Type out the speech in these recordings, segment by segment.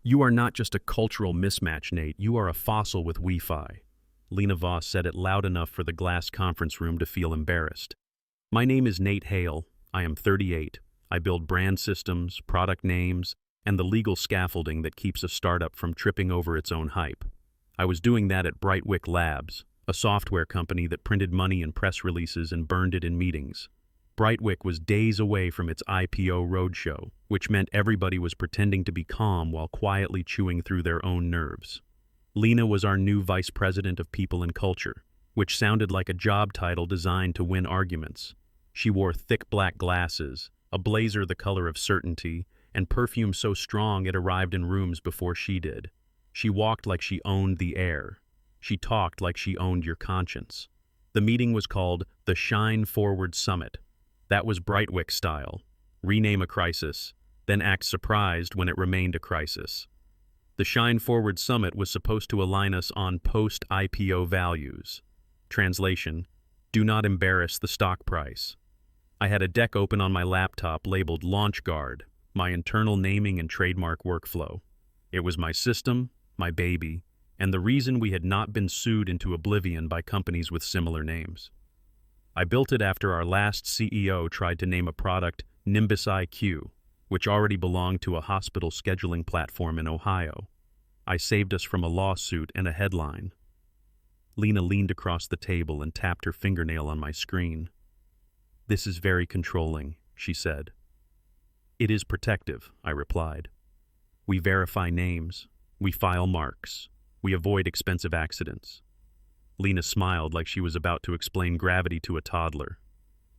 You are not just a cultural mismatch, Nate. You are a fossil with Wi-Fi. Lena Voss said it loud enough for the glass conference room to feel embarrassed. My name is Nate Hale. I am 38. I build brand systems, product names, and the legal scaffolding that keeps a startup from tripping over its own hype. I was doing that at BrightWick Labs, a software company that printed money in press releases and burned it in meetings. BrightWick was days away from its IPO roadshow, which meant everybody was pretending to be calm while quietly chewing through their own nerves. Lena was our new vice president of people and culture, which sounded like a job title designed to win arguments. She wore thick black glasses, a blazer the color of certainty, and perfume so strong it arrived in rooms before she did. She walked like she owned the air. She talked like she owned your conscience. The meeting was called the Shine Forward Summit. That was BrightWick style. Rename a crisis, then act surprised when it remained a crisis. The Shine Forward Summit was supposed to align us on post-IPO values. Translation: do not embarrass the stock price. I had a deck open on my laptop labeled LaunchGuard, my internal naming and trademark workflow. It was my system, my baby, and the reason we had not been sued into oblivion by companies with similar names. I built it after our last CEO tried to name a product Nimbus IQ, which already belonged to a hospital scheduling platform in Ohio. I saved us from a lawsuit and a headline. Lena leaned across the table and tapped her fingernail on my screen. "This is very controlling," she said. "It is protective," I replied. "We verify names, we file marks, we avoid expensive accidents." Lena smiled like she was about to explain gravity to a toddler.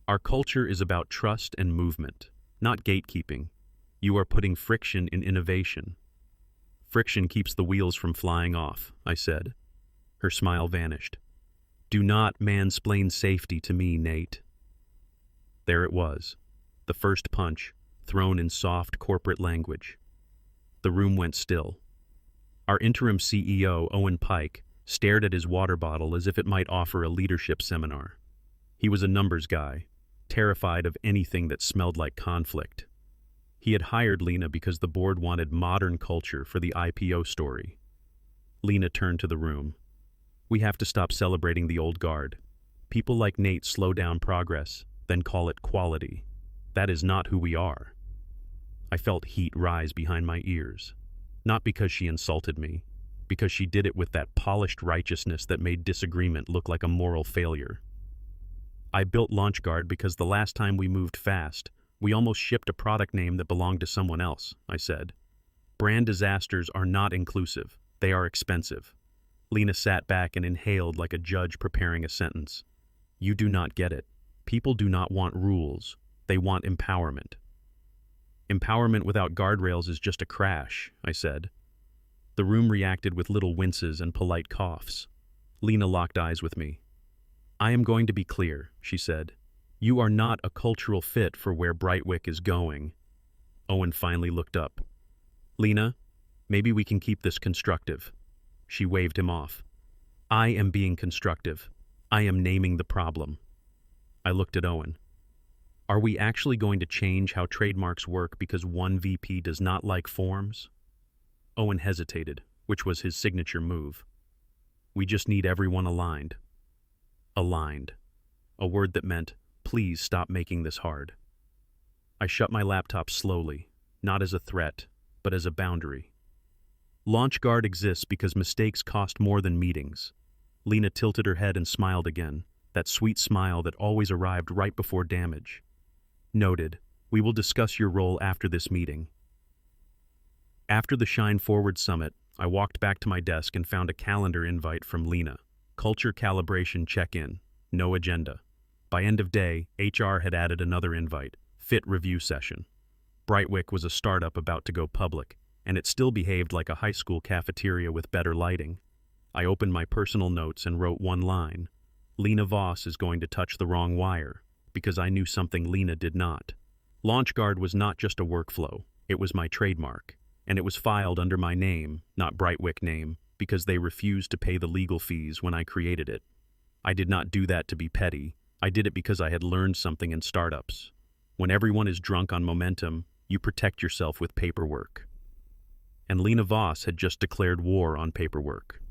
"Our culture is about trust and movement, not gatekeeping. You are putting friction in innovation." "Friction keeps the wheels from flying off," I said. Her smile vanished. "Do not mansplain safety to me, Nate." There it was, the first punch, thrown in soft corporate language. The room went still. Our interim CEO, Owen Pike, stared at his water bottle as if it might offer a leadership seminar. He was a numbers guy, terrified of anything that smelled like conflict. He had hired Lena because the board wanted modern culture for the IPO story. Lena turned to the room. "We have to stop celebrating the old guard. People like Nate slow down progress, then call it quality. That is not who we are." I felt heat rise behind my ears. Not because she insulted me, because she did it with that polished righteousness that made disagreement look like a moral failure. "I built LaunchGuard because the last time we moved fast, we almost shipped a product name that belonged to someone else," I said. "Brand disasters are not inclusive. They are expensive." Lena sat back and inhaled like a judge preparing a sentence. "You do not get it. People do not want rules. They want empowerment." "Empowerment without guardrails is just a crash," I said. The room reacted with little winces and polite coughs. Lena locked eyes with me. "I am going to be clear," she said. "You are not a cultural fit for where BrightWick is going." Owen finally looked up. "Lena, maybe we can keep this constructive." She waved him off. "I am being constructive. I am naming the problem." I looked at Owen. "Are we actually going to change how trademarks work because one VP does not like forms?" Owen hesitated, which was his signature move. "We just need everyone aligned." Aligned. A word that meant, please stop making this hard. I shut my laptop slowly, not as a threat, but as a boundary. LaunchGuard exists because mistakes cost more than meetings. Lena tilted her head and smiled again, that sweet smile that always arrived right before damage. "Noted. We will discuss your role after this meeting." After the Shine Forward Summit, I walked back to my desk and found a calendar invite from Lena. Culture calibration check-in. No agenda. By end of day, HR had added another invite. Fit review session. BrightWick was a startup about to go public, and it still behaved like a high school cafeteria with better lighting. I opened my personal notes and wrote one line. "Lena Voss is going to touch the wrong wire," because I knew something Lena did not. LaunchGuard was not just a workflow, it was my trademark. And it was filed under my name, not BrightWick name, because they refused to pay the legal fees when I created it. I did not do that to be petty. I did it because I had learned something in startups. When everyone is drunk on momentum, you protect yourself with paperwork. and Lena Voss had just declared war on paperwork.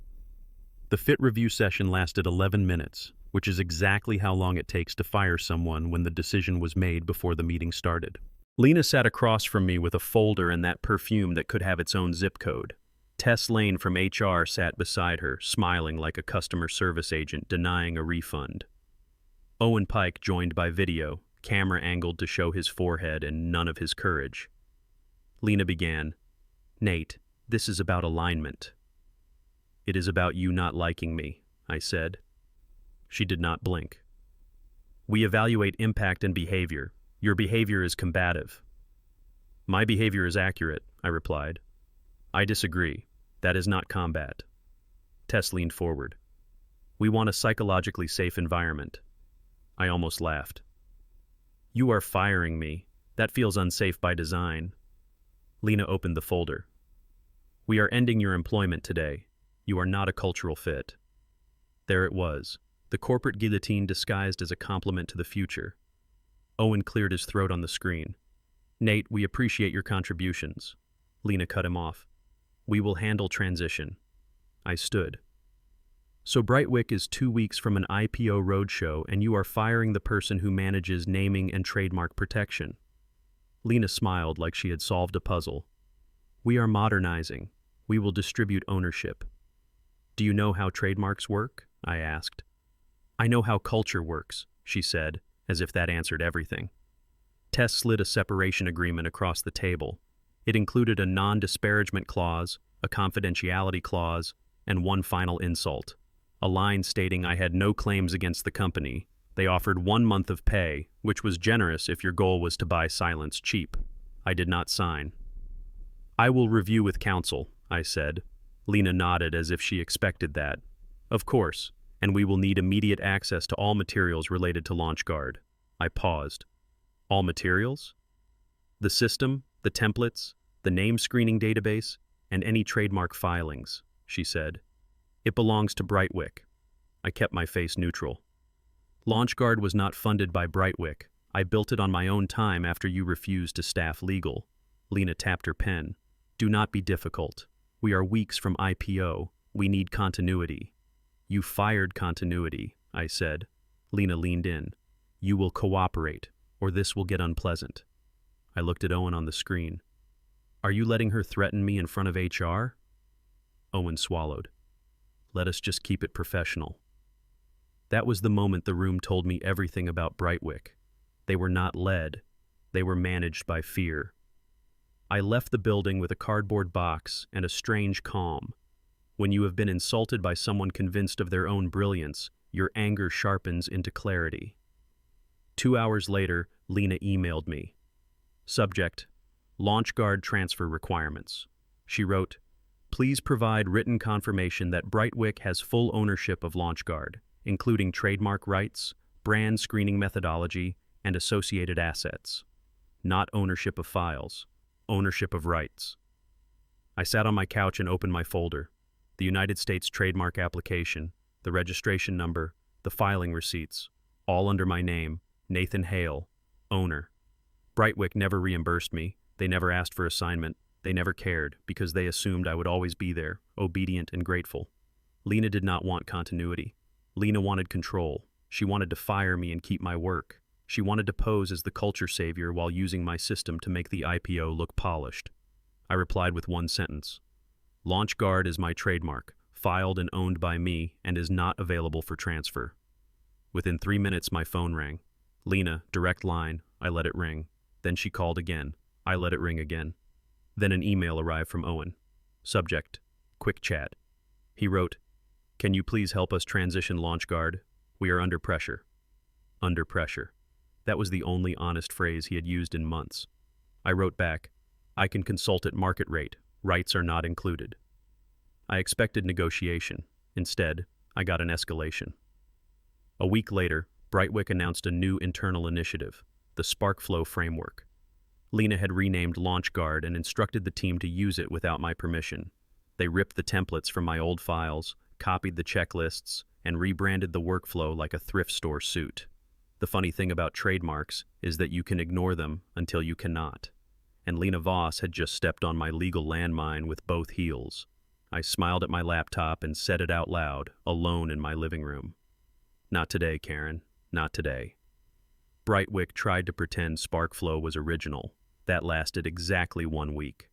The fit review session lasted 11 minutes, which is exactly how long it takes to fire someone when the decision was made before the meeting started. Lena sat across from me with a folder and that perfume that could have its own zip code. Tess Lane from HR sat beside her, smiling like a customer service agent denying a refund. Owen Pike joined by video, camera angled to show his forehead and none of his courage. Lena began, "Nate, this is about alignment." "It is about you not liking me," I said. She did not blink. "We evaluate impact and behavior. Your behavior is combative." "My behavior is accurate," I replied. "I disagree. That is not combat." Tess leaned forward. "We want a psychologically safe environment." I almost laughed. "You are firing me. That feels unsafe by design." Lena opened the folder. "We are ending your employment today. You are not a cultural fit." There it was, the corporate guillotine disguised as a compliment to the future. Owen cleared his throat on the screen. "Nate, we appreciate your contributions." Lena cut him off. "We will handle transition." I stood. "So BrightWick is 2 weeks from an IPO roadshow and you are firing the person who manages naming and trademark protection." Lena smiled like she had solved a puzzle. "We are modernizing. We will distribute ownership." "Do you know how trademarks work?" I asked. "I know how culture works," she said, as if that answered everything. Tess slid a separation agreement across the table. It included a non-disparagement clause, a confidentiality clause, and one final insult. A line stating I had no claims against the company. They offered 1 month of pay, which was generous if your goal was to buy silence cheap. I did not sign. "I will review with counsel," I said. Lena nodded as if she expected that. "Of course, and we will need immediate access to all materials related to LaunchGuard." I paused. "All materials?" "The system, the templates, the name screening database, and any trademark filings," she said. "It belongs to BrightWick." I kept my face neutral. "LaunchGuard was not funded by BrightWick. I built it on my own time after you refused to staff legal." Lena tapped her pen. "Do not be difficult. We are weeks from IPO. We need continuity." "You fired continuity," I said. Lena leaned in. "You will cooperate, or this will get unpleasant." I looked at Owen on the screen. "Are you letting her threaten me in front of HR?" Owen swallowed. "Let us just keep it professional." That was the moment the room told me everything about BrightWick. They were not led. They were managed by fear. I left the building with a cardboard box and a strange calm. When you have been insulted by someone convinced of their own brilliance, your anger sharpens into clarity. 2 hours later, Lena emailed me. Subject: LaunchGuard transfer requirements. She wrote, "Please provide written confirmation that BrightWick has full ownership of LaunchGuard, including trademark rights, brand screening methodology, and associated assets. Not ownership of files, ownership of rights." I sat on my couch and opened my folder. The United States trademark application, the registration number, the filing receipts, all under my name, Nathan Hale, owner. BrightWick never reimbursed me. They never asked for assignment. They never cared, because they assumed I would always be there, obedient and grateful. Lena did not want continuity. Lena wanted control. She wanted to fire me and keep my work. She wanted to pose as the culture savior while using my system to make the IPO look polished. I replied with one sentence. LaunchGuard is my trademark, filed and owned by me, and is not available for transfer. Within 3 minutes, my phone rang. Lena, direct line. I let it ring. Then she called again. I let it ring again. Then an email arrived from Owen. Subject: quick chat. He wrote, "Can you please help us transition LaunchGuard? We are under pressure." Under pressure. That was the only honest phrase he had used in months. I wrote back, "I can consult at market rate. Rights are not included." I expected negotiation. Instead, I got an escalation. A week later, BrightWick announced a new internal initiative, the SparkFlow framework. Lena had renamed LaunchGuard and instructed the team to use it without my permission. They ripped the templates from my old files, copied the checklists, and rebranded the workflow like a thrift store suit. The funny thing about trademarks is that you can ignore them until you cannot. and Lena Voss had just stepped on my legal landmine with both heels. I smiled at my laptop and said it out loud, alone in my living room. Not today, Karen. Not today. BrightWick tried to pretend SparkFlow was original. That lasted exactly 1 week.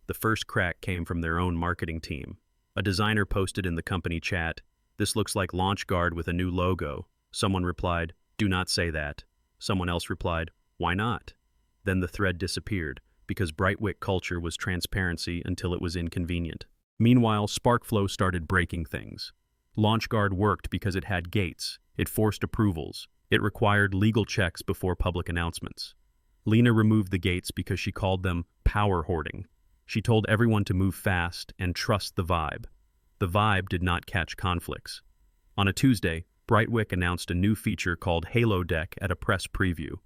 The first crack came from their own marketing team. A designer posted in the company chat, "This looks like LaunchGuard with a new logo." Someone replied, "Do not say that." Someone else replied, "Why not?" Then the thread disappeared, because BrightWick culture was transparency until it was inconvenient. Meanwhile, SparkFlow started breaking things. LaunchGuard worked because it had gates, it forced approvals, it required legal checks before public announcements. Lena removed the gates because she called them power hoarding. She told everyone to move fast and trust the vibe. The vibe did not catch conflicts. On a Tuesday, BrightWick announced a new feature called Halo Deck at a press preview.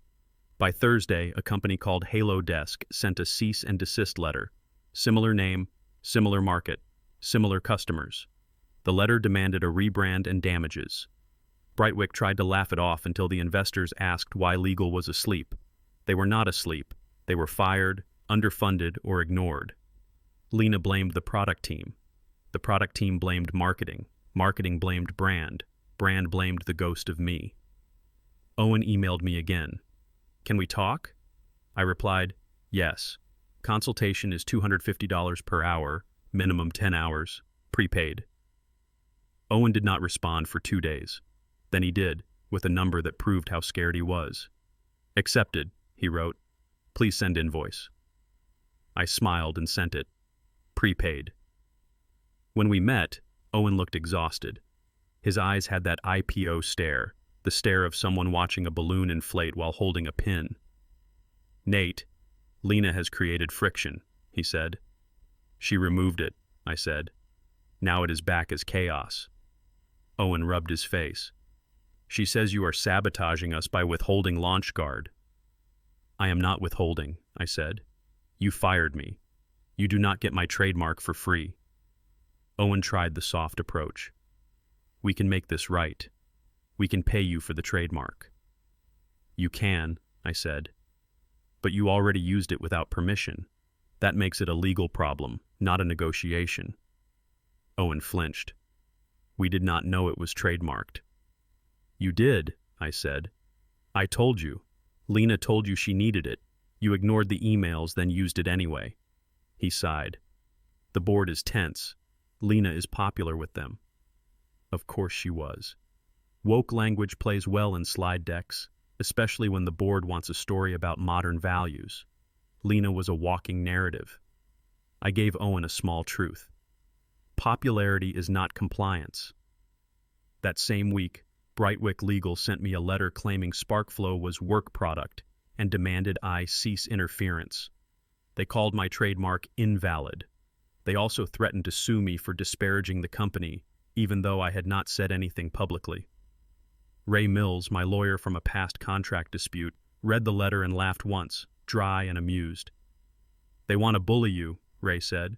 By Thursday, a company called Halo Desk sent a cease and desist letter. Similar name, similar market, similar customers. The letter demanded a rebrand and damages. BrightWick tried to laugh it off until the investors asked why legal was asleep. They were not asleep. They were fired, underfunded, or ignored. Lena blamed the product team. The product team blamed marketing. Marketing blamed brand. Brand blamed the ghost of me. Owen emailed me again. "Can we talk?" I replied, "Yes. Consultation is $250 per hour, minimum 10 hours, prepaid." Owen did not respond for 2 days. Then he did, with a number that proved how scared he was. "Accepted," he wrote. "Please send invoice." I smiled and sent it. Prepaid. When we met, Owen looked exhausted. His eyes had that IPO stare, the stare of someone watching a balloon inflate while holding a pin. "Nate, Lena has created friction," he said. "She removed it," I said. "Now it is back as chaos." Owen rubbed his face. "She says you are sabotaging us by withholding LaunchGuard." "I am not withholding," I said. "You fired me. You do not get my trademark for free." Owen tried the soft approach. "We can make this right. We can pay you for the trademark." "You can," I said. "But you already used it without permission. That makes it a legal problem, not a negotiation." Owen flinched. "We did not know it was trademarked." "You did," I said. "I told you. Lena told you she needed it. You ignored the emails, then used it anyway." He sighed. "The board is tense. Lena is popular with them." Of course she was. Woke language plays well in slide decks, especially when the board wants a story about modern values. Lena was a walking narrative. I gave Owen a small truth. Popularity is not compliance. That same week, BrightWick Legal sent me a letter claiming SparkFlow was work product and demanded I cease interference. They called my trademark invalid. They also threatened to sue me for disparaging the company, even though I had not said anything publicly. Ray Mills, my lawyer from a past contract dispute, read the letter and laughed once, dry and amused. "They want to bully you," Ray said.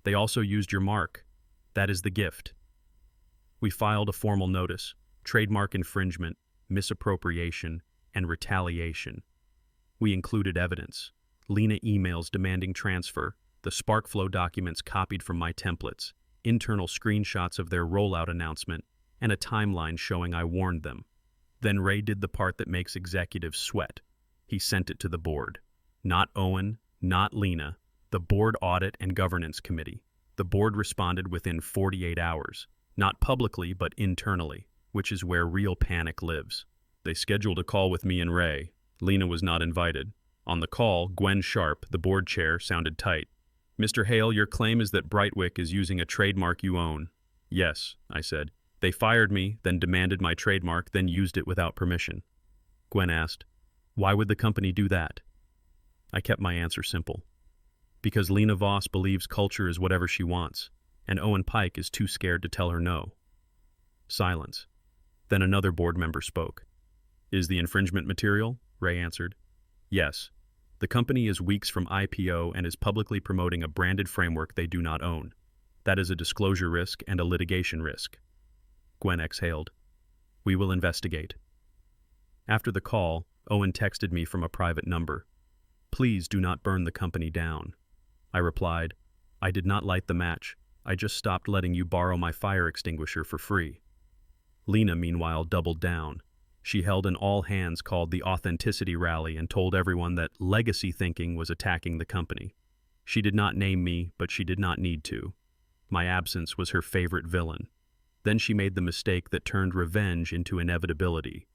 "They also used your mark. That is the gift." We filed a formal notice: trademark infringement, misappropriation, and retaliation. We included evidence: Lena emails demanding transfer, the SparkFlow documents copied from my templates, internal screenshots of their rollout announcement, and a timeline showing I warned them. Then Ray did the part that makes executives sweat. He sent it to the board. Not Owen, not Lena, the board audit and governance committee. The board responded within 48 hours, not publicly but internally, which is where real panic lives. They scheduled a call with me and Ray. Lena was not invited. On the call, Gwen Sharp, the board chair, sounded tight. "Mr. Hale, your claim is that BrightWick is using a trademark you own." "Yes," I said. "They fired me, then demanded my trademark, then used it without permission." Gwen asked, "Why would the company do that?" I kept my answer simple. Because Lena Voss believes culture is whatever she wants, and Owen Pike is too scared to tell her no. Silence. Then another board member spoke. "Is the infringement material?" Ray answered. "Yes. The company is weeks from IPO and is publicly promoting a branded framework they do not own. That is a disclosure risk and a litigation risk." Gwen exhaled. "We will investigate." After the call, Owen texted me from a private number. Please do not burn the company down. I replied, I did not light the match. I just stopped letting you borrow my fire extinguisher for free. Lena, meanwhile, doubled down. She held an all-hands called the Authenticity Rally and told everyone that legacy thinking was attacking the company. She did not name me, but she did not need to. My absence was her favorite villain. Then she made the mistake that turned revenge into inevitability.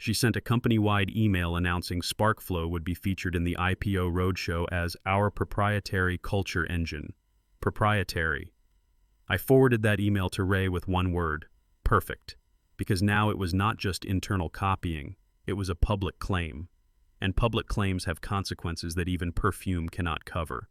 She sent a company-wide email announcing SparkFlow would be featured in the IPO roadshow as our proprietary culture engine. Proprietary. I forwarded that email to Ray with one word: perfect. Because now it was not just internal copying, it was a public claim. And public claims have consequences that even perfume cannot cover.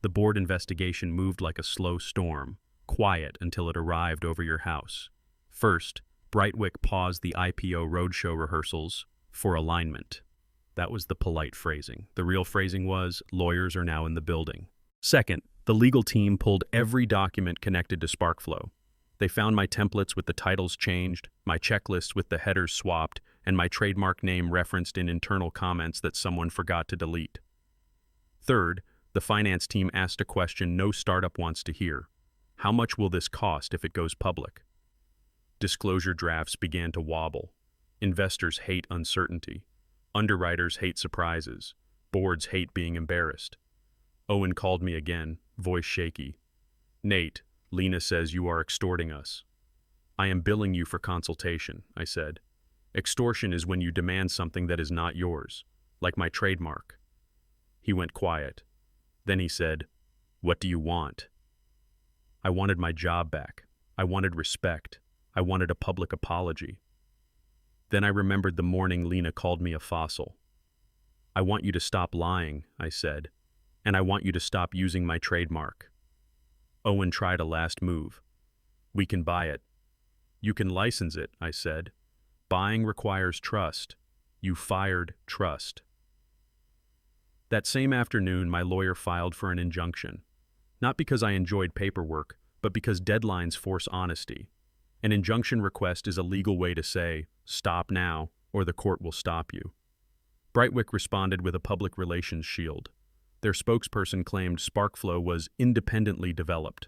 The board investigation moved like a slow storm, quiet until it arrived over your house. First, BrightWick paused the IPO roadshow rehearsals for alignment. That was the polite phrasing. The real phrasing was, lawyers are now in the building. Second, the legal team pulled every document connected to SparkFlow. They found my templates with the titles changed, my checklists with the headers swapped, and my trademark name referenced in internal comments that someone forgot to delete. Third, the finance team asked a question no startup wants to hear. How much will this cost if it goes public? Disclosure drafts began to wobble. Investors hate uncertainty. Underwriters hate surprises. Boards hate being embarrassed. Owen called me again, voice shaky. Nate, Lena says you are extorting us. I am billing you for consultation, I said. Extortion is when you demand something that is not yours, like my trademark. He went quiet. Then he said, what do you want? I wanted my job back. I wanted respect. I wanted a public apology. Then I remembered the morning Lena called me a fossil. I want you to stop lying, I said, and I want you to stop using my trademark. Owen tried a last move. We can buy it. You can license it, I said. Buying requires trust. You fired trust. That same afternoon, my lawyer filed for an injunction. Not because I enjoyed paperwork, but because deadlines force honesty. An injunction request is a legal way to say, stop now, or the court will stop you. BrightWick responded with a public relations shield. Their spokesperson claimed SparkFlow was independently developed.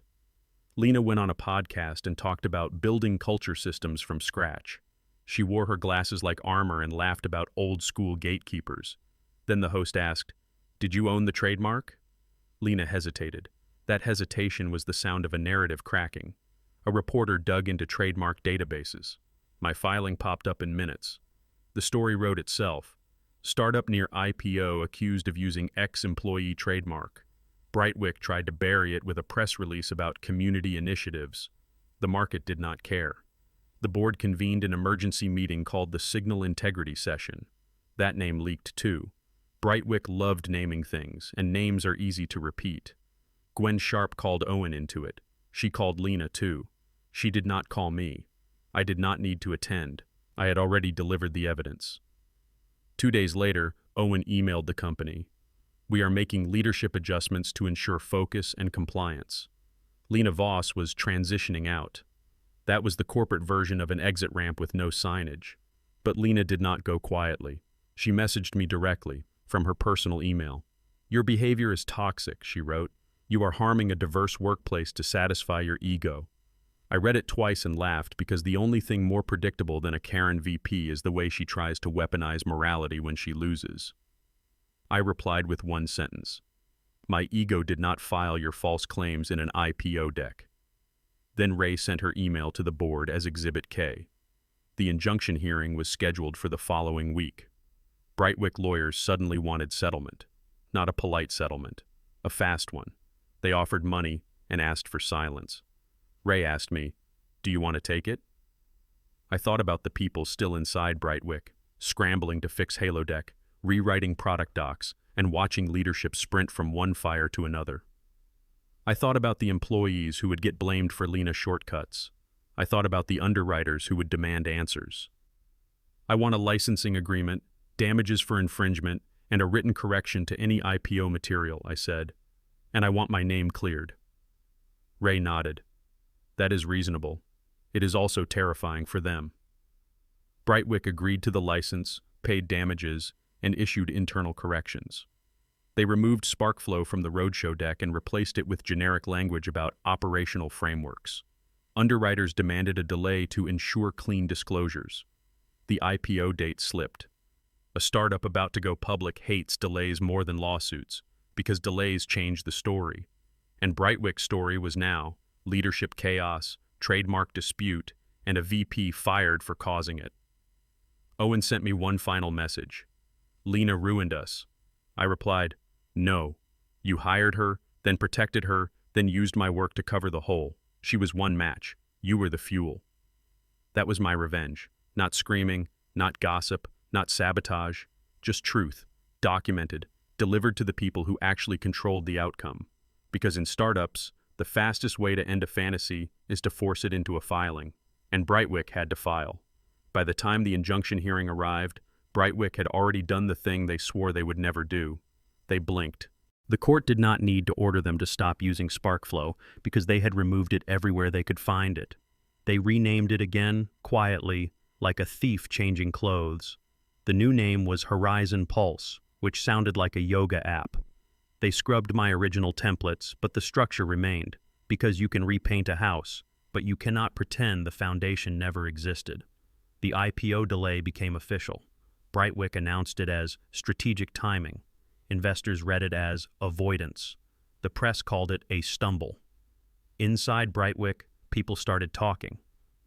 Lena went on a podcast and talked about building culture systems from scratch. She wore her glasses like armor and laughed about old-school gatekeepers. Then the host asked, did you own the trademark? Lena hesitated. That hesitation was the sound of a narrative cracking. A reporter dug into trademark databases. My filing popped up in minutes. The story wrote itself. Startup near IPO accused of using ex-employee trademark. BrightWick tried to bury it with a press release about community initiatives. The market did not care. The board convened an emergency meeting called the Signal Integrity Session. That name leaked too. BrightWick loved naming things, and names are easy to repeat. Gwen Sharp called Owen into it. She called Lena too. She did not call me. I did not need to attend. I had already delivered the evidence. 2 days later, Owen emailed the company. We are making leadership adjustments to ensure focus and compliance. Lena Voss was transitioning out. That was the corporate version of an exit ramp with no signage. But Lena did not go quietly. She messaged me directly, from her personal email. Your behavior is toxic, she wrote. You are harming a diverse workplace to satisfy your ego. I read it twice and laughed because the only thing more predictable than a Karen VP is the way she tries to weaponize morality when she loses. I replied with one sentence. My ego did not file your false claims in an IPO deck. Then Ray sent her email to the board as Exhibit K. The injunction hearing was scheduled for the following week. BrightWick lawyers suddenly wanted settlement. Not a polite settlement, a fast one. They offered money and asked for silence. Ray asked me, do you want to take it? I thought about the people still inside BrightWick, scrambling to fix Halodeck, rewriting product docs, and watching leadership sprint from one fire to another. I thought about the employees who would get blamed for Lena shortcuts. I thought about the underwriters who would demand answers. I want a licensing agreement, damages for infringement, and a written correction to any IPO material, I said. And I want my name cleared. Ray nodded. That is reasonable. It is also terrifying for them. BrightWick agreed to the license, paid damages, and issued internal corrections. They removed SparkFlow from the roadshow deck and replaced it with generic language about operational frameworks. Underwriters demanded a delay to ensure clean disclosures. The IPO date slipped. A startup about to go public hates delays more than lawsuits, because delays change the story. And BrightWick's story was now leadership chaos, trademark dispute, and a VP fired for causing it. Owen sent me one final message. Lena ruined us. I replied, no. You hired her, then protected her, then used my work to cover the hole. She was one match. You were the fuel. That was my revenge. Not screaming, not gossip, not sabotage, just truth, documented, delivered to the people who actually controlled the outcome. Because in startups, the fastest way to end a fantasy is to force it into a filing. And BrightWick had to file. By the time the injunction hearing arrived, BrightWick had already done the thing they swore they would never do. They blinked. The court did not need to order them to stop using SparkFlow because they had removed it everywhere they could find it. They renamed it again, quietly, like a thief changing clothes. The new name was Horizon Pulse, which sounded like a yoga app. They scrubbed my original templates, but the structure remained, because you can repaint a house, but you cannot pretend the foundation never existed. The IPO delay became official. BrightWick announced it as strategic timing. Investors read it as avoidance. The press called it a stumble. Inside BrightWick, people started talking,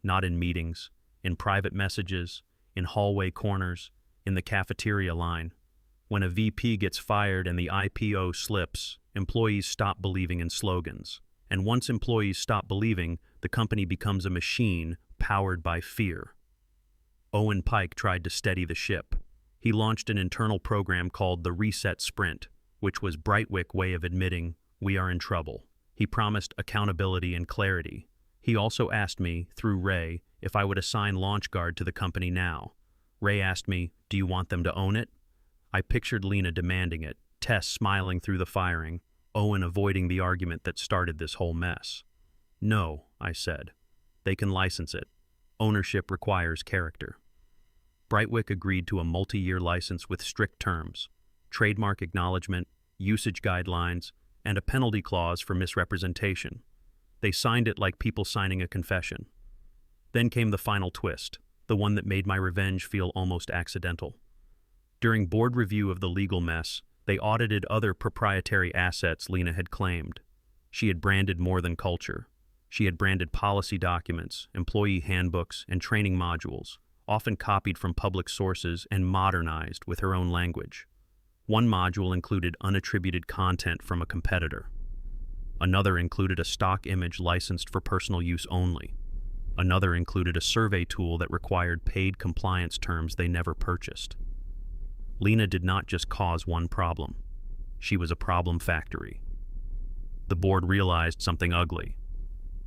not in meetings, in private messages, in hallway corners, in the cafeteria line. When a VP gets fired and the IPO slips, employees stop believing in slogans. And once employees stop believing, the company becomes a machine powered by fear. Owen Pike tried to steady the ship. He launched an internal program called the Reset Sprint, which was BrightWick's way of admitting, we are in trouble. He promised accountability and clarity. He also asked me, through Ray, if I would assign LaunchGuard to the company now. Ray asked me, do you want them to own it? I pictured Lena demanding it, Tess smiling through the firing, Owen avoiding the argument that started this whole mess. No, I said. They can license it. Ownership requires character. BrightWick agreed to a multi-year license with strict terms, trademark acknowledgement, usage guidelines, and a penalty clause for misrepresentation. They signed it like people signing a confession. Then came the final twist, the one that made my revenge feel almost accidental. During board review of the legal mess, they audited other proprietary assets Lena had claimed. She had branded more than culture. She had branded policy documents, employee handbooks, and training modules, often copied from public sources and modernized with her own language. One module included unattributed content from a competitor. Another included a stock image licensed for personal use only. Another included a survey tool that required paid compliance terms they never purchased. Lena did not just cause one problem. She was a problem factory. The board realized something ugly.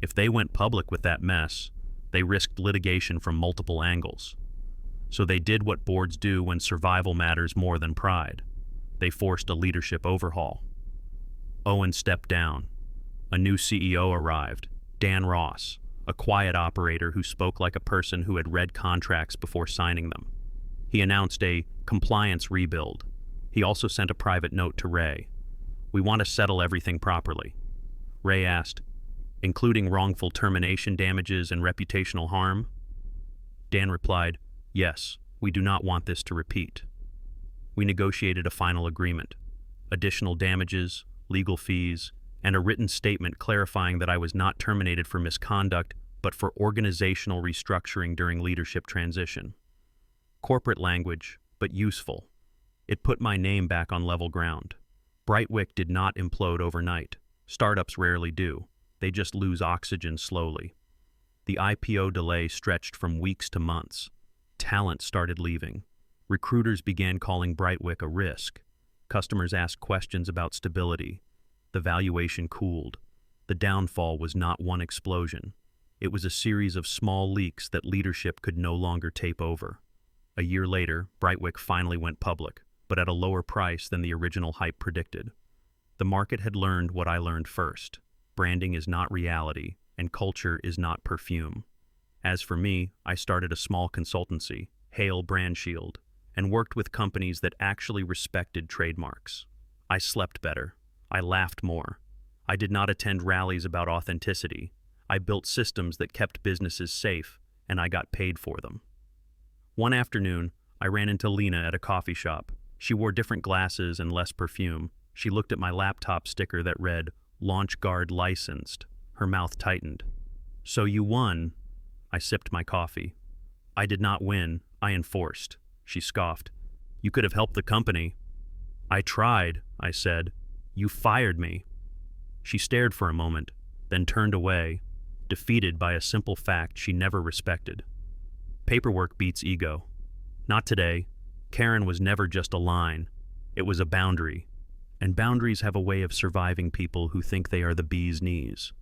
If they went public with that mess, they risked litigation from multiple angles. So they did what boards do when survival matters more than pride. They forced a leadership overhaul. Owen stepped down. A new CEO arrived, Dan Ross, a quiet operator who spoke like a person who had read contracts before signing them. He announced a compliance rebuild. He also sent a private note to Ray. We want to settle everything properly. Ray asked, including wrongful termination damages and reputational harm? Dan replied, yes, we do not want this to repeat. We negotiated a final agreement, additional damages, legal fees, and a written statement clarifying that I was not terminated for misconduct, but for organizational restructuring during leadership transition. Corporate language, but useful. It put my name back on level ground. BrightWick did not implode overnight. Startups rarely do. They just lose oxygen slowly. The IPO delay stretched from weeks to months. Talent started leaving. Recruiters began calling BrightWick a risk. Customers asked questions about stability. The valuation cooled. The downfall was not one explosion. It was a series of small leaks that leadership could no longer tape over. A year later, BrightWick finally went public, but at a lower price than the original hype predicted. The market had learned what I learned first. Branding is not reality, and culture is not perfume. As for me, I started a small consultancy, Hale Brand Shield, and worked with companies that actually respected trademarks. I slept better. I laughed more. I did not attend rallies about authenticity. I built systems that kept businesses safe, and I got paid for them. One afternoon, I ran into Lena at a coffee shop. She wore different glasses and less perfume. She looked at my laptop sticker that read, "Launch Guard Licensed." Her mouth tightened. "So you won." I sipped my coffee. "I did not win. I enforced." She scoffed. "You could have helped the company." "I tried," I said. "You fired me." She stared for a moment, then turned away, defeated by a simple fact she never respected. Paperwork beats ego. Not today. Karen was never just a line. It was a boundary. And boundaries have a way of surviving people who think they are the bee's knees.